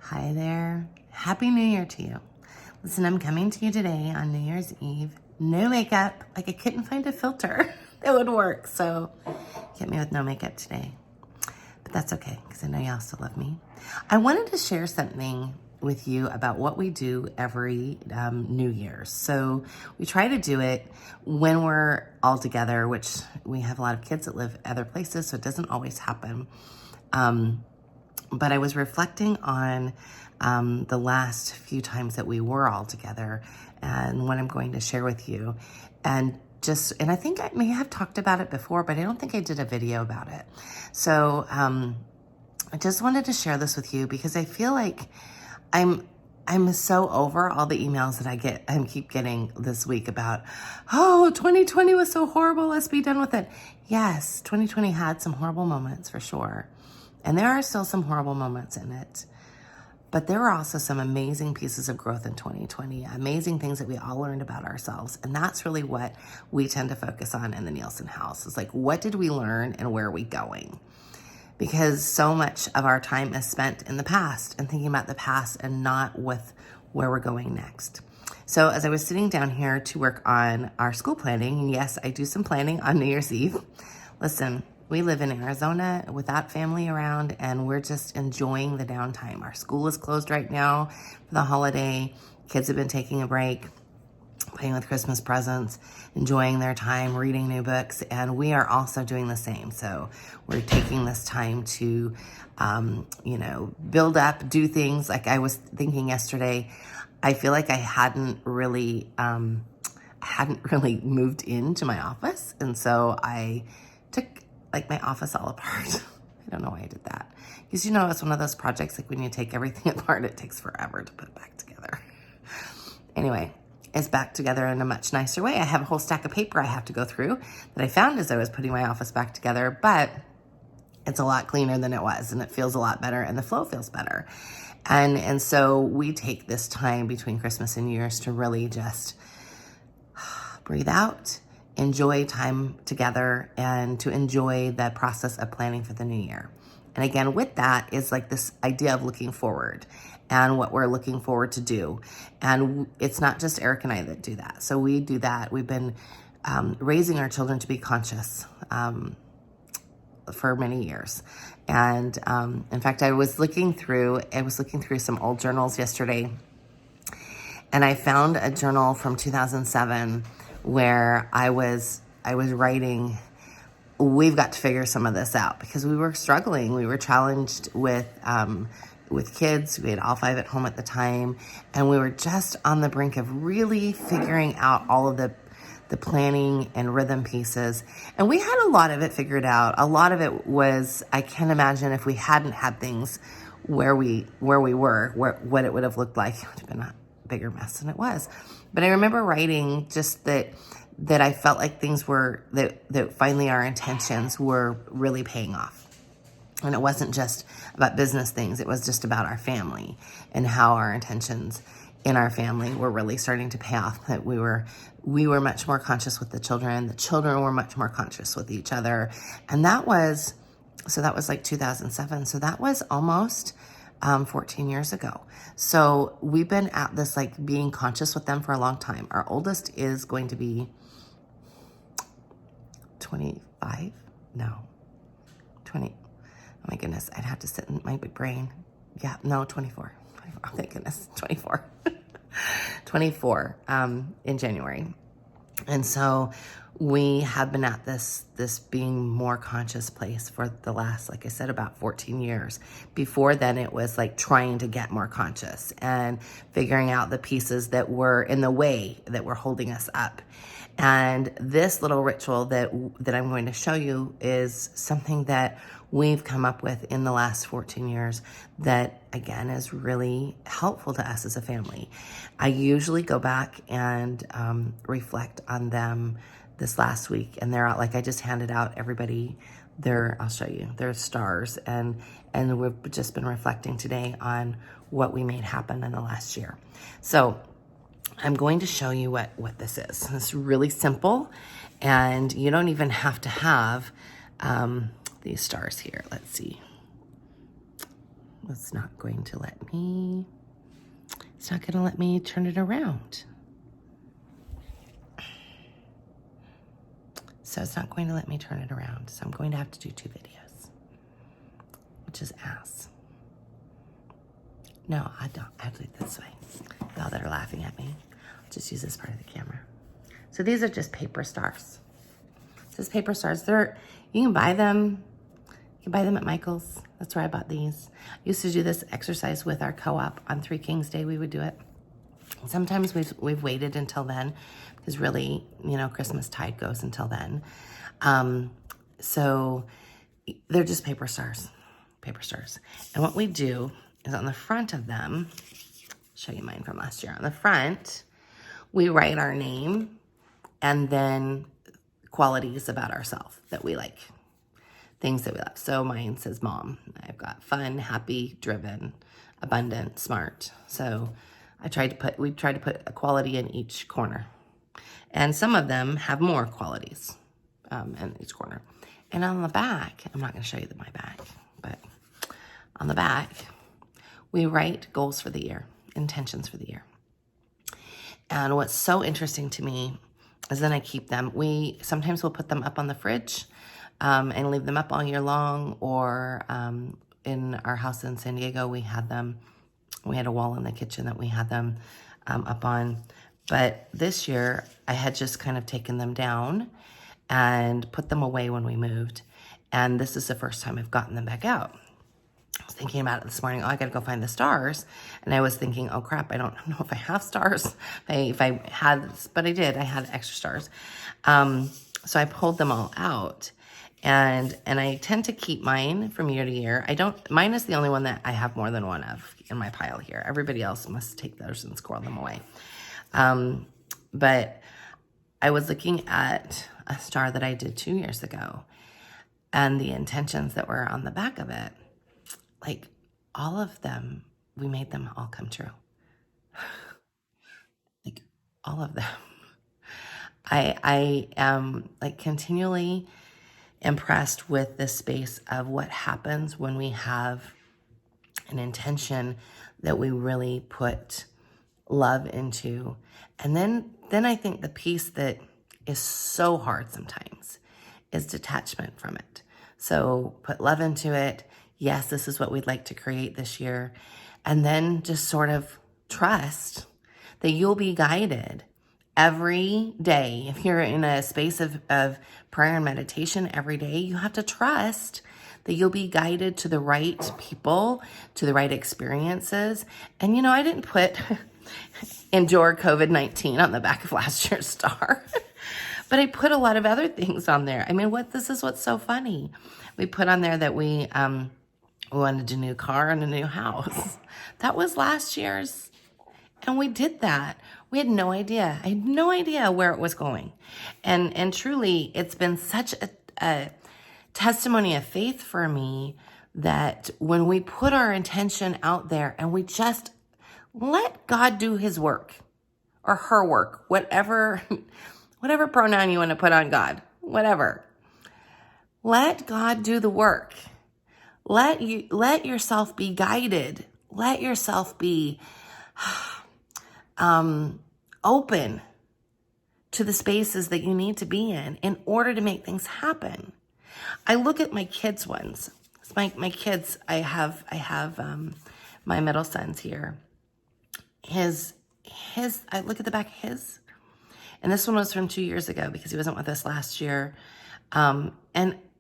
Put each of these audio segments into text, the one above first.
Hi there. Happy New Year to you. Listen, I'm coming to you today on New Year's Eve. No makeup. Like I couldn't find a filter that would work. So get me with no makeup today. But that's okay because I know y'all still love me. I wanted to share something with you about what we do every New Year's. So we try to do it when we're all together, which we have a lot of kids that live other places, so it doesn't always happen. But I was reflecting on the last few times that we were all together and what I'm going to share with you. And I think I may have talked about it before, but I don't think I did a video about it. So I just wanted to share this with you because I feel like I'm so over all the emails that I keep getting this week about, oh, 2020 was so horrible, let's be done with it. Yes, 2020 had some horrible moments for sure. And there are still some horrible moments in it. But there were also some amazing pieces of growth in 2020, amazing things that we all learned about ourselves. And that's really what we tend to focus on in the Nielsen house. It's like, what did we learn and where are we going? Because so much of our time is spent in the past and thinking about the past and not with where we're going next. So as I was sitting down here to work on our school planning, and yes, I do some planning on New Year's Eve. Listen, we live in Arizona without family around, and we're just enjoying the downtime. Our school is closed right now for the holiday. Kids have been taking a break, playing with Christmas presents, enjoying their time, reading new books, and we are also doing the same. So we're taking this time to, build up, do things. Like I was thinking yesterday, I feel like I hadn't really moved into my office, and so I took my office all apart. I don't know why I did that. Because it's one of those projects, like when you take everything apart, it takes forever to put it back together. Anyway, it's back together in a much nicer way. I have a whole stack of paper I have to go through that I found as I was putting my office back together, but it's a lot cleaner than it was, and it feels a lot better, and the flow feels better. And so we take this time between Christmas and New Year's to really just breathe out, enjoy time together, and to enjoy the process of planning for the new year. And again, with that is like this idea of looking forward and what we're looking forward to do. And it's not just Eric and I that do that. So we do that. We've been raising our children to be conscious for many years. And in fact, I was looking through some old journals yesterday, and I found a journal from 2007 where I was writing, we've got to figure some of this out because we were struggling. We were challenged with kids. We had all 5 at home at the time, and we were just on the brink of really figuring out all of the planning and rhythm pieces. And we had a lot of it figured out. A lot of it was, I can't imagine if we hadn't had things where we were, what it would have looked like. It would have been a bigger mess than it was. But I remember writing just that I felt like things were, that finally our intentions were really paying off. And it wasn't just about business things. It was just about our family and how our intentions in our family were really starting to pay off. That we were much more conscious with the children. The children were much more conscious with each other. And that was like 2007. So that was almost 14 years ago. So we've been at this, like, being conscious with them for a long time. Our oldest is going to be 25? No, 20. Oh my goodness, I'd have to sit in my brain. Yeah, no, 24. Oh, thank goodness, 24. 24 in January. And so we have been at this being more conscious place for the last, like I said, about 14 years. Before then, it was like trying to get more conscious and figuring out the pieces that were in the way that were holding us up. And this little ritual that I'm going to show you is something that we've come up with in the last 14 years that, again, is really helpful to us as a family. I usually go back and reflect on them this last week, and they're out, like I just handed out everybody I'll show you, their stars, and we've just been reflecting today on what we made happen in the last year. So I'm going to show you what this is. It's really simple, and you don't even have to have these stars here. Let's see. It's not going to let me turn it around. So it's not going to let me turn it around. So I'm going to have to do 2 videos, which is ass. No, I don't. I have to do it this way. Y'all that are laughing at me, I'll just use this part of the camera. So these are just paper stars. This paper stars. You can buy them. You can buy them at Michael's. That's where I bought these. I used to do this exercise with our co-op on 3 Kings Day. We would do it. Sometimes we've waited until then because really, Christmas tide goes until then. So they're just paper stars. And what we do is on the front of them, show you mine from last year. On the front, we write our name and then qualities about ourselves that we like, things that we love. So mine says mom. I've got fun, happy, driven, abundant, smart. So we tried to put a quality in each corner. And some of them have more qualities in each corner. And on the back, I'm not going to show you my back, but on the back, we write goals for the year, intentions for the year. And what's so interesting to me is then I keep them. Sometimes we'll put them up on the fridge and leave them up all year long, or in our house in San Diego, we had a wall in the kitchen that we had them up on. But this year, I had just kind of taken them down and put them away when we moved. And this is the first time I've gotten them back out. I was thinking about it this morning. I got to go find the stars. And I was thinking, oh crap, I don't know if I have stars. If I had, but I did. I had extra stars. So I pulled them all out. And I tend to keep mine from year to year. Mine is the only one that I have more than one of in my pile here. Everybody else must take theirs and squirrel them away. But I was looking at a star that I did 2 years ago, and the intentions that were on the back of it, like all of them, we made them all come true. Like all of them. I am like continually impressed with the space of what happens when we have an intention that we really put love into. And then I think the piece that is so hard sometimes is detachment from it. So put love into it. Yes, this is what we'd like to create this year. And then just sort of trust that you'll be guided every day. If you're in a space of prayer and meditation every day, you have to trust that you'll be guided to the right people, to the right experiences. And I didn't put endure COVID-19 on the back of last year's star, but I put a lot of other things on there. I mean, this is what's so funny. We put on there that we wanted a new car and a new house. That was last year's, and we did that. We had no idea. I had no idea where it was going. And truly, it's been such a testimony of faith for me that when we put our intention out there and we just let God do his work or her work, whatever pronoun you want to put on God, whatever. Let God do the work. Let yourself be guided. Let yourself be open to the spaces that you need to be in order to make things happen. I look at my kids' ones. My kids, I have my middle son's here. I look at the back of his, and this one was from 2 years ago because he wasn't with us last year. And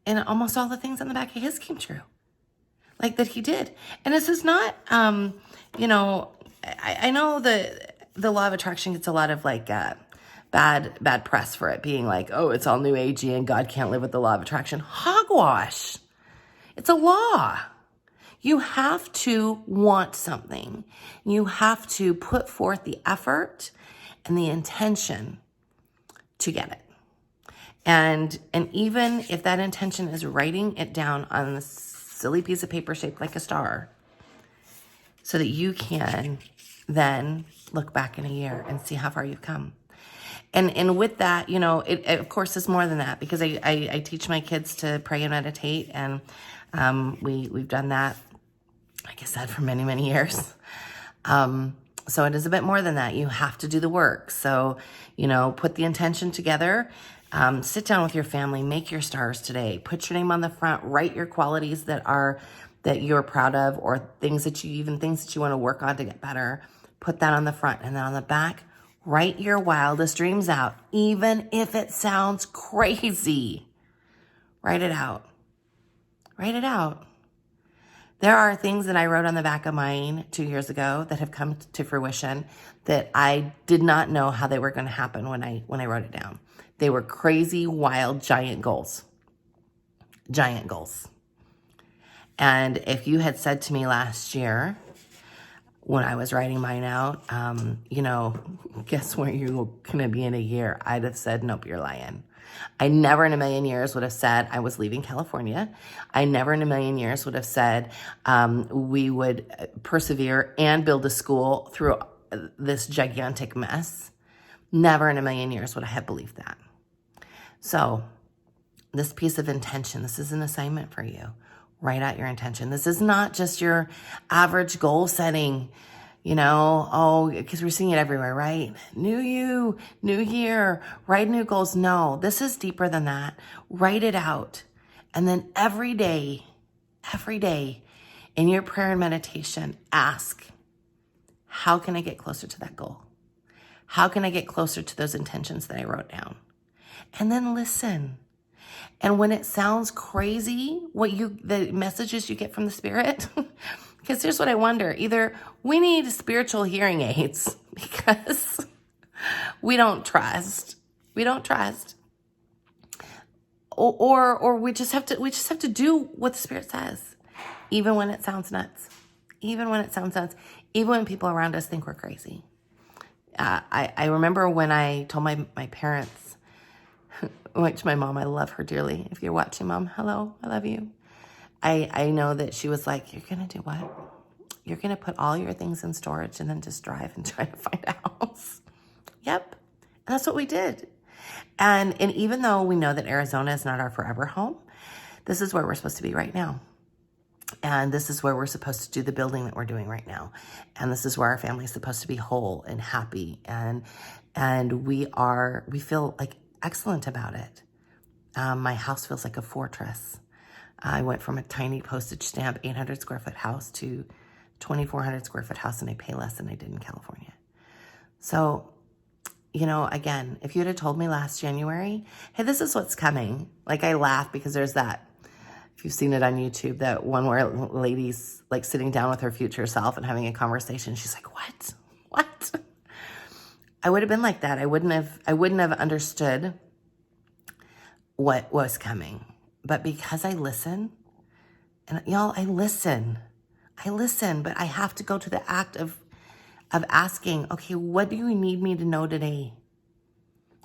almost all the things on the back of his came true, like that he did. And this is not, I know the law of attraction gets a lot of bad press for it being like, oh, it's all new agey and God can't live with the law of attraction. Hogwash. It's a law. You have to want something. You have to put forth the effort and the intention to get it. And even if that intention is writing it down on a silly piece of paper shaped like a star, so that you can then look back in a year and see how far you've come. And with that, it of course is more than that, because I teach my kids to pray and meditate, and we've done that like I said, for many, many years. So it is a bit more than that. You have to do the work. So, put the intention together. Sit down with your family, make your stars today. Put your name on the front. Write your qualities that you're proud of, or things that you want to work on to get better. Put that on the front, and then on the back, write your wildest dreams out, even if it sounds crazy. Write it out. Write it out. There are things that I wrote on the back of mine 2 years ago that have come to fruition that I did not know how they were going to happen when I wrote it down. They were crazy, wild, giant goals. Giant goals. And if you had said to me last year when I was writing mine out, guess where you're going to be in a year? I'd have said, nope, you're lying. I never in a million years would have said I was leaving California. I never in a million years would have said we would persevere and build a school through this gigantic mess. Never in a million years would I have believed that. So this piece of intention, this is an assignment for you. Write out your intention. This is not just your average goal setting, because we're seeing it everywhere, right? New you, new year, write new goals. No, this is deeper than that. Write it out. And then every day in your prayer and meditation, ask, how can I get closer to that goal? How can I get closer to those intentions that I wrote down? And then listen. And when it sounds crazy, the messages you get from the Spirit, because here's what I wonder. Either we need spiritual hearing aids because we don't trust. Or we just have to do what the Spirit says, even when it sounds nuts. Even when people around us think we're crazy. I remember when I told my parents, which my mom, I love her dearly. If you're watching, Mom, hello, I love you. I know that she was like, you're going to do what? You're going to put all your things in storage and then just drive and try to find a house. Yep. And that's what we did. And even though we know that Arizona is not our forever home, this is where we're supposed to be right now. And this is where we're supposed to do the building that we're doing right now. And this is where our family is supposed to be whole and happy. And we feel like excellent about it. My house feels like a fortress. I went from a tiny postage stamp 800 square foot house to 2,400 square foot house, and I pay less than I did in California. So, again, if you had told me last January, hey, this is what's coming. Like, I laugh because there's that, if you've seen it on YouTube, that one where lady's like sitting down with her future self and having a conversation. She's like, what? I would have been like that. I wouldn't have understood what was coming. But because I listen, and y'all, I listen, but I have to go to the act of asking, okay, what do you need me to know today?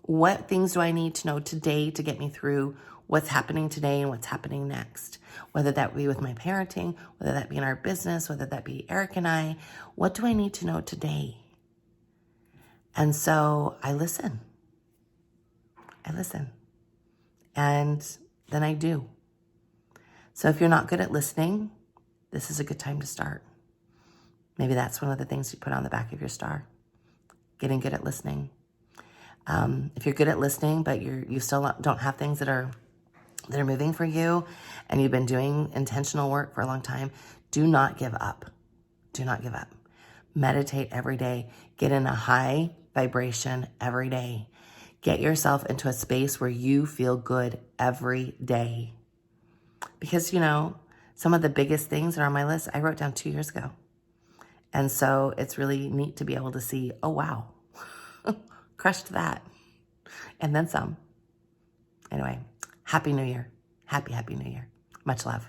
What things do I need to know today to get me through what's happening today and what's happening next? Whether that be with my parenting, whether that be in our business, whether that be Eric and I, what do I need to know today? And so I listen. And then I do. So if you're not good at listening, this is a good time to start. Maybe that's one of the things you put on the back of your star. Getting good at listening. If you're good at listening, but you still don't have things that are moving for you, and you've been doing intentional work for a long time, do not give up. Do not give up. Meditate every day. Get in a high vibration every day. Get yourself into a space where you feel good every day. Because, some of the biggest things that are on my list, I wrote down 2 years ago. And so it's really neat to be able to see, oh, wow, crushed that. And then some. Anyway, Happy New Year. Happy New Year. Much love.